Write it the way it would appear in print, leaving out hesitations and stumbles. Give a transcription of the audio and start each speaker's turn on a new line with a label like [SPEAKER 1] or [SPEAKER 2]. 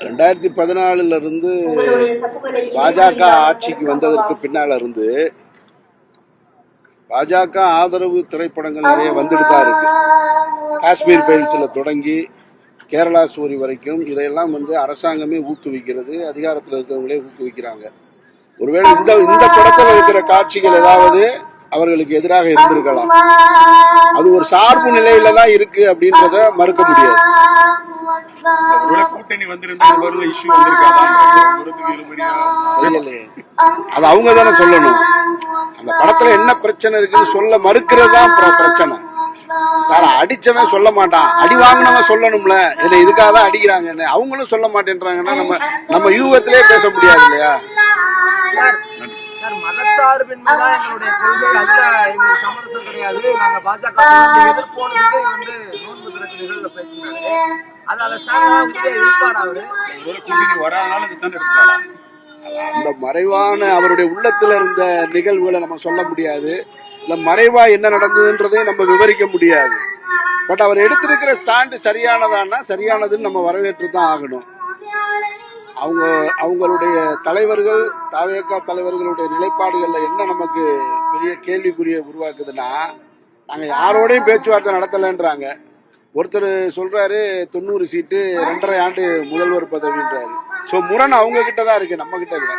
[SPEAKER 1] 2014 இருந்து பாஜக ஆட்சிக்கு வந்ததற்கு பின்னால இருந்து பாஜக ஆதரவு திரைப்படங்கள் நிறைய வந்துட்டு தான் இருக்கு. காஷ்மீர் ஃபைல்ஸ்ல தொடங்கி கேரளா ஸ்டோரி வரைக்கும் இதையெல்லாம் அரசாங்கமே ஊக்குவிக்கிறது, அதிகாரத்தில் இருக்கிறவங்களே ஊக்குவிக்கிறாங்க. ஒருவேளை இந்த படத்தில் இருக்கிற காட்சிகள் ஏதாவது அவர்களுக்கு எதிராக இருந்திருக்கலாம். அது ஒரு சார்பு நிலையில தான் இருக்கு அப்படின்றத மறுக்க முடியாது. அது அவங்க தானே சொல்லணும். அந்த படத்துல என்ன பிரச்சனை இருக்குன்னு சொல்ல மறுக்கிறது தான் பிரச்சனை. சார், அடிச்சவன் சொல்ல மாட்டான், அடி வாங்கினவன் சொல்லணும்ல, என்ன இதுக்காக தான் அடிக்கிறாங்க, அவங்களும் சொல்ல மாட்டேன்றாங்கன்னா நம்ம யூகத்திலே பேச முடியாது இல்லையா?
[SPEAKER 2] மதச்சார்பின்மைதான் எங்களுடைய கொள்கை, அதுல எங்களுக்கு சமரசம் கிடையாது. நாங்க பாஜக எதிர்ப்போனதுக்கு நோன்பு திறக்க நிகழ்வுல பேசினாரு.
[SPEAKER 1] அந்த மறைவான அவருடைய உள்ளத்துல இருந்த நிகழ்வுகளை நம்ம சொல்ல முடியாது. இல்ல மறைவா என்ன நடந்ததுன்றதை நம்ம விவரிக்க முடியாது. பட் அவர் எடுத்திருக்கிற ஸ்டாண்டு சரியானதானா சரியானதுன்னு நம்ம வரவேற்று தான் ஆகணும். அவங்களுடைய தலைவர்கள், தாவேகா தலைவர்களுடைய நிலைப்பாடுகள்ல என்ன நமக்கு பெரிய கேள்விக்குரிய உருவாக்குதுன்னா, நாங்க யாரோடையும் பேச்சுவார்த்தை நடத்தலைன்றாங்க. ஒருத்தர் சொல்றாரு 90 சீட்டு 2.5 ஆண்டு முதல்வர் பதவின்றாரு. சோ முரண் அவங்க கிட்டதான் இருக்கு, நம்ம கிட்ட இல்ல.